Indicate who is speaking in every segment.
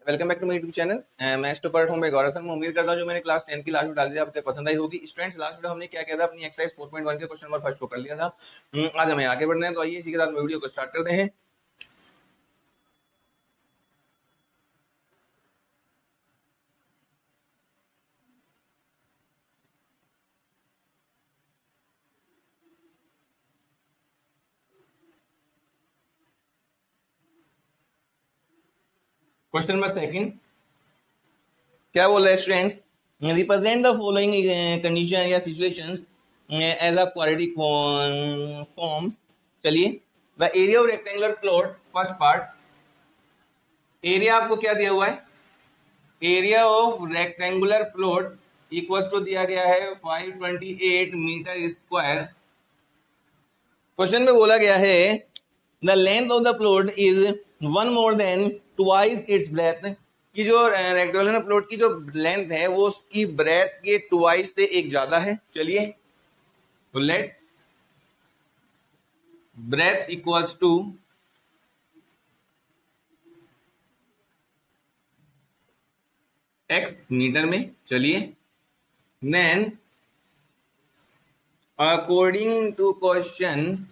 Speaker 1: Welcome back to my YouTube channel. मैं student हूं Gaurav sir. मैं उम्मीद करता हूं जो मैंने क्लास 10 की लास्ट वीडियो डाली थी आपको पसंद आई होगी। स्टूडेंट्स, लास्ट वीडियो हमने क्या किया था, अपनी एक्सरसाइज 4.1 के क्वेश्चन नंबर फर्स्ट को कर लिया था। आज हमें आगे बढ़ना है, तो आइए इसी के साथ वीडियो को स्टार्ट करते हैं। क्वेश्चन नंबर सेकंड क्या बोल रहा है students, represent the following condition या situations as a quadratic forms. चलिए, the area of rectangular plot, first part, area आपको क्या दिया हुआ है, area of rectangular plot equal to दिया गया है 528 मीटर स्क्वायर। क्वेश्चन में बोला गया है the length of the plot is one more than twice its breath, कि जो रेक्टेंगुलर प्लॉट की जो लेंथ है वो उसकी ब्रेथ के ट्वाइस से एक ज्यादा है। चलिए, तो let breath equals to x meter में। चलिए, then according to question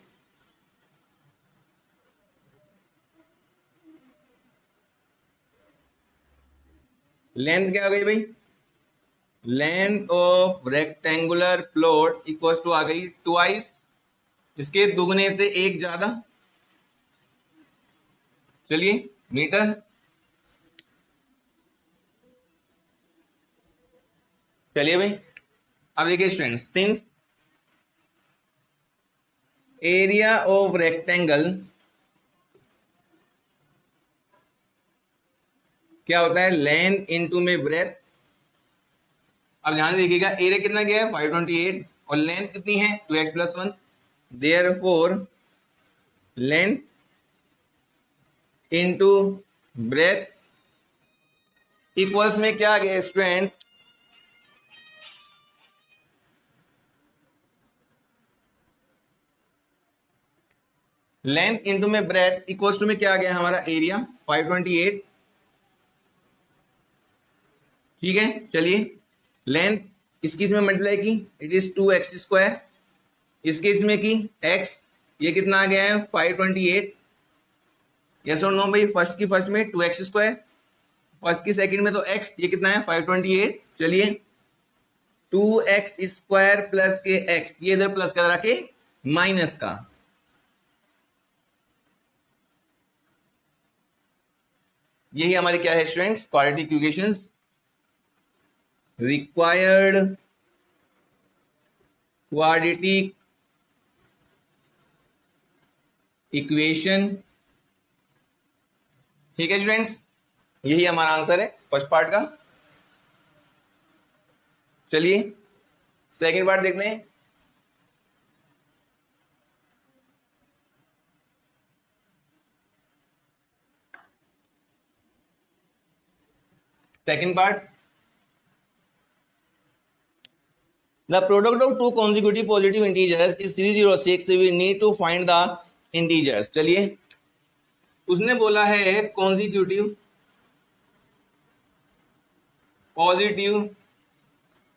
Speaker 1: length क्या आ गई भाई, length of rectangular plot equals to आ गई ट्वाइस, इसके दुगने से एक ज्यादा। चलिए, मीटर। चलिए भाई, अब देखिए students, since area of rectangle क्या होता है, लेंथ इनटू में ब्रेथ। अब ध्यान देखिएगा, एरिया कितना गया है 528 और लेंथ कितनी है 2x + 1, therefore length into breadth equals में क्या आ गया स्टूडेंट्स, लेंथ इनटू में ब्रेथ इक्वल्स टू में क्या आ गया हमारा एरिया 528। ठीक है, चलिए, लेंथ इसकी इसमें मल्टीप्लाई की, इट इज 2x², इसके इसमें की x, ये कितना आ गया है 528। यस और नो भाई, फर्स्ट की फर्स्ट में 2x², फर्स्ट की सेकंड में तो x, ये कितना है 528। चलिए, 2x² प्लस के x, ये इधर प्लस का रखे माइनस का, यही हमारे क्या है students, quadratic equations. Required quadratic equation. ठीक है स्टूडेंट्स, यही हमारा आंसर है फर्स्ट पार्ट का। चलिए, सेकंड पार्ट देखते हैं। Second part, the product of two consecutive positive integers is 306, we need to find the integers। चलिए, उसने बोला है कॉन्जिक्यूटिव पॉजिटिव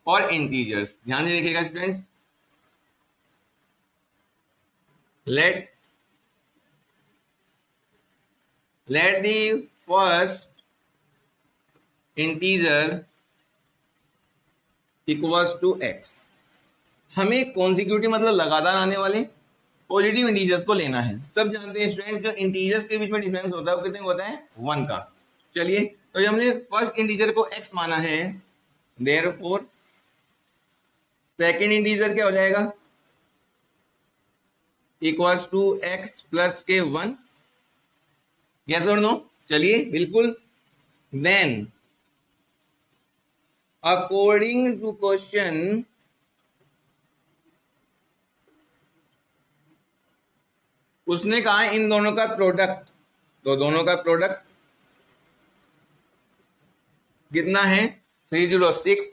Speaker 1: और इंटीजर्स। ध्यान से देखिएगा students, let the first integer equals to x। हमें कॉन्जिक्यूटिव मतलब लगातार आने वाले पॉजिटिव इंटीजर्स को लेना है। सब जानते हैं स्टूडेंट, जो इंटीजर्स के बीच में डिफरेंस होता है वो कितने होता है 1 का। चलिए, तो जब हमने फर्स्ट इंटीजर को x माना है, देयरफॉर सेकंड इंटीजर क्या हो जाएगा, इक्वल्स टू x प्लस के 1। यस और नो? चलिए, बिल्कुल। देन अकॉर्डिंग टू क्वेश्चन उसने कहा इन दोनों का प्रोडक्ट, तो दोनों का प्रोडक्ट कितना है 306।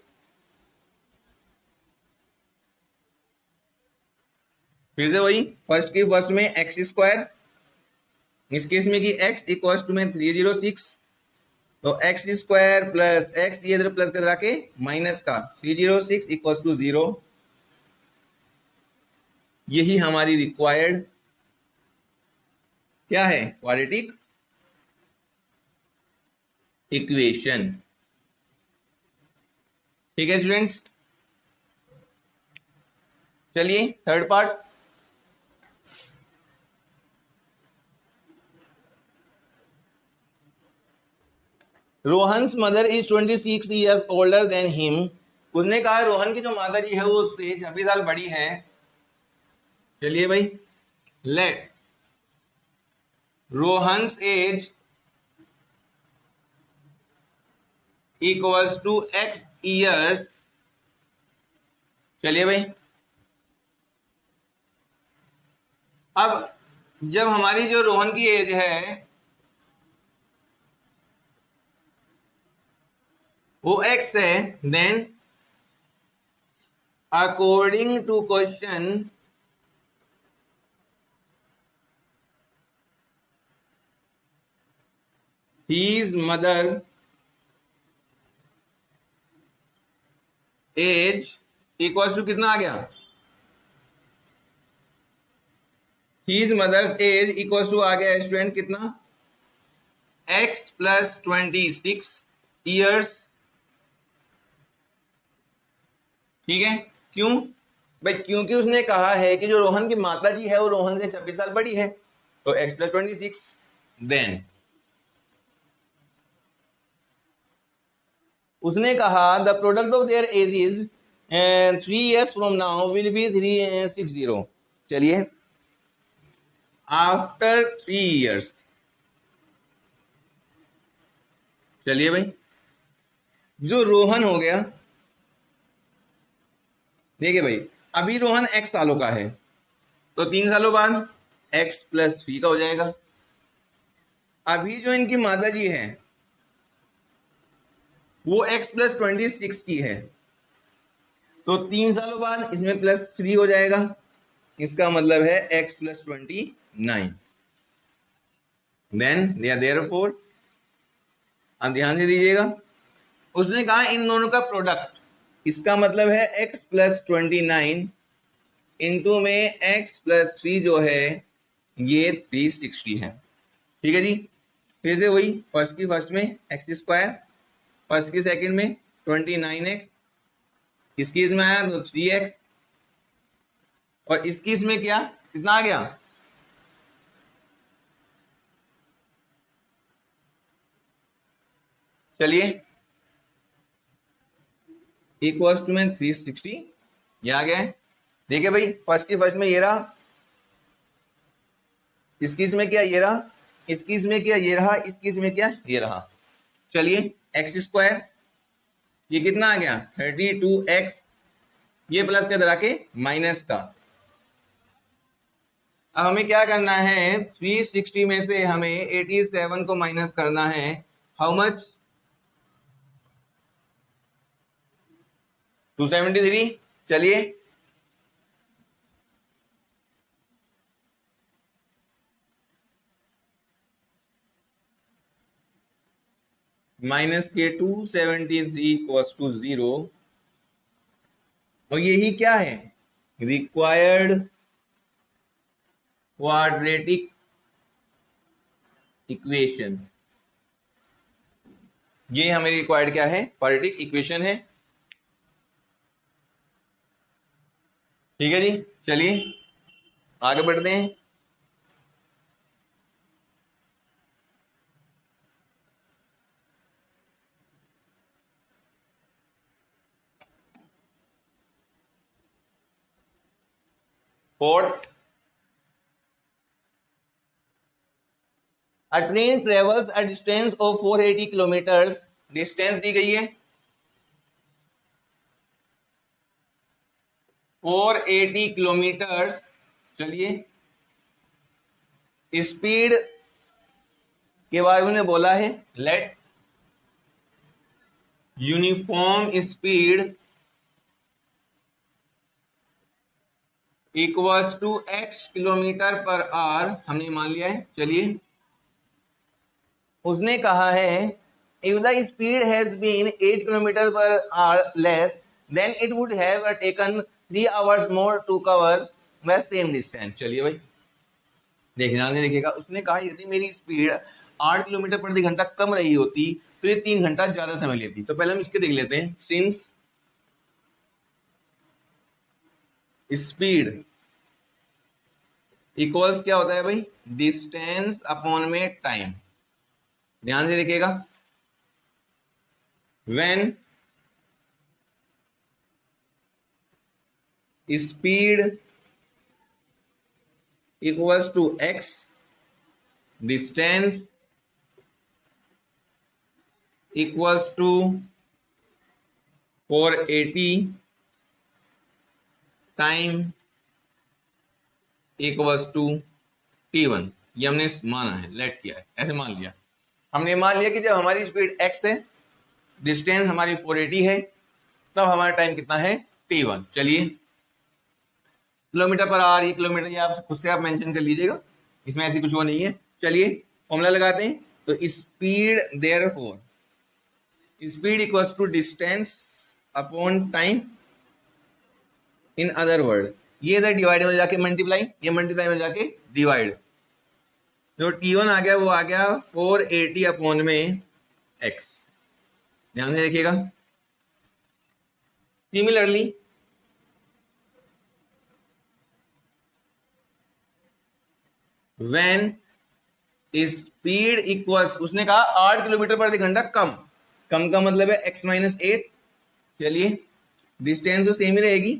Speaker 1: फिर से वही, फर्स्ट की फर्स्ट में x², इस केस में की x इक्वल्स टू में 306, तो एक्स स्क्वायर प्लस एक्स, ये इधर प्लस करा के माइनस का 306 इक्वल्स टू 0। यही हमारी रिक्वायर्ड क्या है, क्वाड्रेटिक इक्वेशन। ठीक है स्टूडेंट्स, चलिए third part. Rohan's mother is 26 years older than him. उसने कहा रोहन की जो माता जी है वो उससे 26 साल बड़ी है। चलिए भाई, let Rohan's age equals to x years. चलिए भाई, अब जब हमारी जो रोहन की एज है वो x है, then according to question his mother age equals to कितना आ गया, his mother's age equals to आ गया स्टूडेंट कितना, x प्लस 26 ईयर्स। ठीक है, क्यों भाई, क्योंकि उसने कहा है कि जो रोहन की माता जी है वो रोहन से 26 साल बड़ी है, तो x प्लस 26। देन उसने कहा the product of their edges 3 years from now will be 360। चलिए, आफ्टर 3 years। चलिए भाई, जो रोहन हो गया, देखिए भाई अभी रोहन x सालों का है, तो 3 सालों बाद x प्लस 3 का हो जाएगा। अभी जो इनकी माता जी है वो x प्लस 26 की है, तो 3 सालों बाद इसमें प्लस 3 हो जाएगा, इसका मतलब है x प्लस 29। देन देयरफॉर, अब ध्यान से दीजिएगा, उसने कहा इन दोनों का प्रोडक्ट, इसका मतलब है x प्लस 29 इंटू में x प्लस 3 जो है ये 360 है। ठीक है जी, फिर से वही, फर्स्ट की फर्स्ट में एक्स स्क्वायर, फर्स्ट की सेकंड में 29x, इसकी इसमें आया तो 3x, और इसकी इसमें क्या कितना आ गया, चलिए इक्वल्स टू में 360 ये आ गया है। देखिए भाई फर्स्ट की फर्स्ट में ये रहा, इसकी इसमें क्या ये रहा, इसकी इसमें क्या ये रहा, इसकी इसमें क्या ये रहा। चलिए एक्स स्क्वायर ये कितना आ गया 32x, ये प्लस का के माइनस का। अब हमें क्या करना है, 360 में से हमें 87 को माइनस करना है, हाउ मच, 273। चलिए माइनस के 273 इक्वल्स टू 0, और यही क्या है, रिक्वायर्ड क्वाड्रेटिक इक्वेशन। ये हमें रिक्वायर्ड क्या है, क्वाड्रेटिक इक्वेशन है। ठीक है जी, चलिए आगे बढ़ते हैं। Fourth, A train travels a distance of 480 kilometers, distance दी गई है 480 किलोमीटर्स। चलिए स्पीड के बारे में बोला है, let uniform speed equals to x kilometre per hour, हमने मान लिया है। चलिए उसने कहा है If the speed has been 8 kilometers per hour less, then it would have taken 3 hours more to cover the same distance. चलिए भाई देखना देखिएगा, उसने कहा यदि मेरी स्पीड 8 किलोमीटर प्रति घंटा कम रही होती तो ये 3 घंटा ज्यादा समय लेती। तो पहले हम इसके देख लेते हैं। सिंस स्पीड इक्वल्स क्या होता है भाई, डिस्टेंस अपॉन में टाइम। ध्यान से देखिएगा, when speed equals to x, distance equals to 480, time equals to t1। ये हमने माना है, लेट किया है, ऐसे मान लिया। हमने मान लिया कि जब हमारी स्पीड x है, डिस्टेंस हमारी 480 है, तब हमारा टाइम कितना है, t1। चलिए किलोमीटर पर आवर, ये किलोमीटर, ये आप खुद से आप मेंशन कर लीजिएगा, इसमें ऐसी कुछ वो नहीं है। चलिए फॉर्मूला लगाते हैं। तो speed, therefore speed equals to distance upon time. In other word, ये इधर डिवाइड में जाके मल्टीप्लाई, ये मल्टीप्लाई में जाके डिवाइड। जो t1 आ गया वो आ गया 480 अपॉन में x। ध्यान से देखिएगा। सिमिलरली व्हेन स्पीड इक्वल्स, उसने कहा 8 किलोमीटर प्रति घंटा कम, कम का मतलब है x माइनस 8। चलिए डिस्टेंस तो सेम ही रहेगी,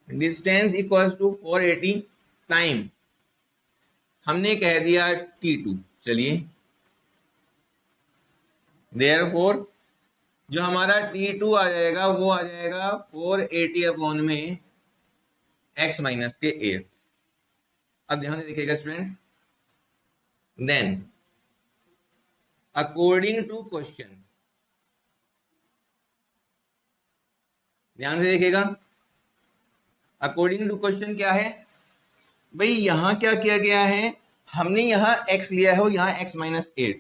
Speaker 1: डिस्टेंस इक्वल्स टू 480, टाइम हमने कह दिया t2। चलिए देयरफॉर जो हमारा t2 आ जाएगा वो आ जाएगा 480 अपॉन में x माइनस के 8। अब ध्यान से देखिएगा student, then according to question, ध्यान से देखिएगा, अकॉर्डिंग टू क्वेश्चन क्या है भाई, यहां क्या किया गया है, हमने यहां x लिया है और यहां x माइनस 8।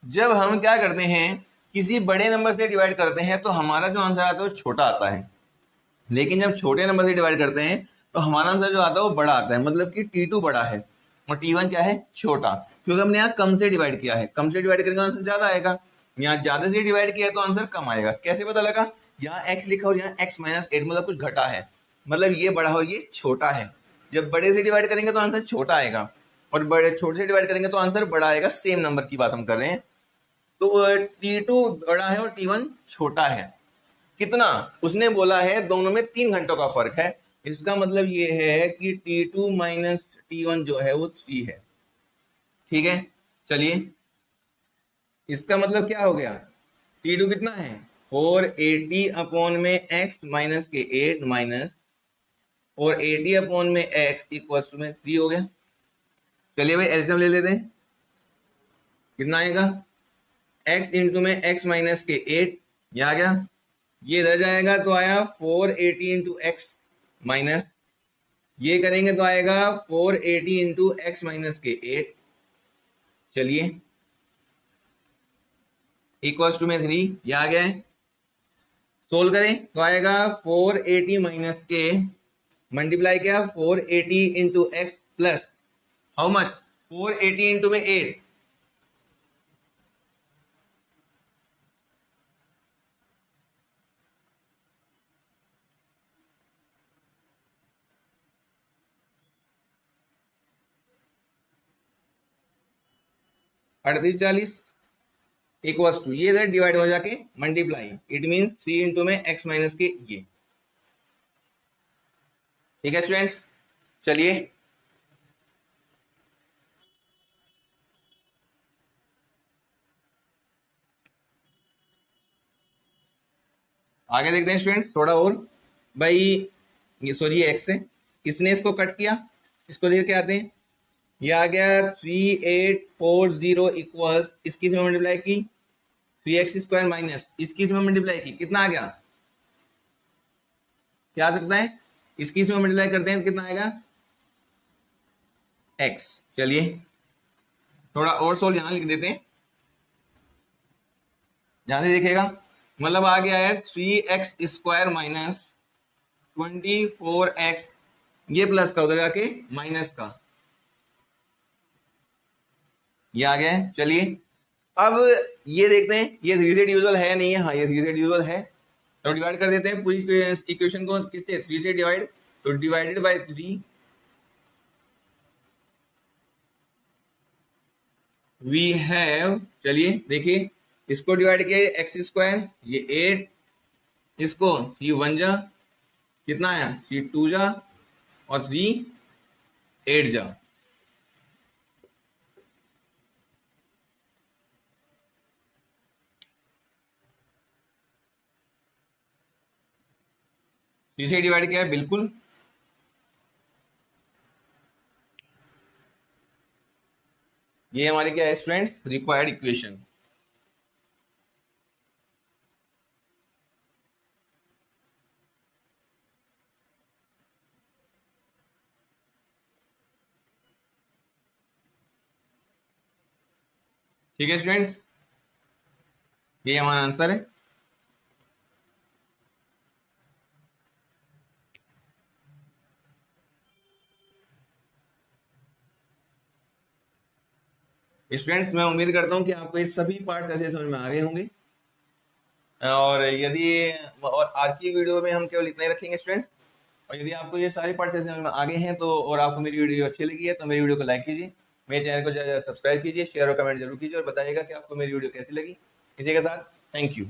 Speaker 1: जब हम क्या करते हैं, किसी बड़े नंबर से डिवाइड करते हैं तो हमारा जो आंसर आता है वो छोटा आता है, लेकिन जब छोटे नंबर से डिवाइड करते हैं तो हमारा आंसर जो आता है वो बड़ा आता है। मतलब कि t2 बड़ा है और t1 क्या है, छोटा, क्योंकि हमने यहाँ कम से डिवाइड किया है। कम से डिवाइड करेंगे आंसर ज्यादा आएगा, यहाँ ज्यादा से डिवाइड किया है तो आंसर कम आएगा। कैसे पता लगा, यहाँ x लिखा और यहाँ x माइनस 8, मतलब कुछ घटा है, मतलब ये बड़ा हो ये छोटा है। जब बड़े से डिवाइड करेंगे तो आंसर छोटा आएगा और बड़े छोटे से डिवाइड करेंगे तो आंसर बड़ा आएगा। सेम नंबर की बात हम कर रहे हैं। तो t2 बड़ा है और t1 छोटा है। कितना, उसने बोला है दोनों में 3 घंटों का फर्क है। इसका मतलब ये है कि t2 माइनस t1 जो है वो 3 है। ठीक है, चलिए इसका मतलब क्या हो गया, t2 कितना है 480 अपॉन में x माइनस के 8 माइनस 480 अपॉन में x इक्वल्स टू में 3 हो गया। चलिए भाई एलसीएम ले लेते हैं, कितना आएगा, x इंटू में x माइनस के 8, ये आ गया, ये इधर जाएगा तो आया 480 इंटू एक्स माइनस, ये करेंगे तो आएगा 480 इंटू एक्स माइनस के 8। चलिए इक्वल्स टू में 3, ये आ गया है। सोल्व करें तो आएगा 480 माइनस के मल्टीप्लाई किया 480 into x plus how much 480 into में 8, अड़तीस 40 इक्वल्स टू, ये इधर डिवाइड हो जाके मल्टीप्लाई, इट मींस 3 इंटू में x माइनस के ये। ठीक है स्टूडेंट्स, चलिए आगे देखते हैं स्टूडेंट्स थोड़ा और। भाई ये सॉरी ये x है, इसने इसको कट किया, इसको लेके आते हैं, ये आ गया 3840 इक्वल्स, इसकी इसमें मल्टीप्लाई की 3x स्क्वायर माइनस इसकी इसमें मल्टीप्लाई की, कितना आ गया, क्या आ सकता है, इसकी इसमें मल्टीप्लाई करते हैं कितना आएगा x। चलिए थोड़ा और सोल्व यहां लिख देते हैं, ध्यान से देखिएगा, मतलब आ गया है 3x² माइनस 24x, ये प्लस का उधर जाके माइनस का, ये आ गया है। चलिए अब ये देखते हैं ये 3 से डिविजिबल है नहीं है, हाँ ये 3 से डिविजिबल है, तो डिवाइड कर देते हैं पूरी इक्वेशन को किससे, 3 से डिवाइड, तो डिवाइडेड बाय 3 वी हैव, चलिए देखिए इसको डिवाइड किया x², ये 8, इसको 3 1 जा कितना आया, 3 2 जा और 3 8 जा, से डिवाइड किया है बिल्कुल, ये हमारी क्या है स्टूडेंट्स, रिक्वायर्ड इक्वेशन। ठीक है स्टूडेंट्स, ये हमारा आंसर है। स्टूडेंट्स मैं उम्मीद करता हूँ कि आपको ये सभी पार्ट्स ऐसे समझ में आ गए होंगे, और यदि और आज की वीडियो में हम केवल इतना ही रखेंगे स्टूडेंट्स, और यदि आपको ये सारे पार्ट्स ऐसे समझ में आ गए हैं तो, और आपको मेरी वीडियो अच्छी लगी है तो मेरी वीडियो को लाइक कीजिए, मेरे चैनल को ज़्यादा सब्सक्राइब कीजिए, शेयर और कमेंट जरूर कीजिए, और बताइएगा कि आपको मेरी वीडियो कैसी लगी। इसी के साथ थैंक यू।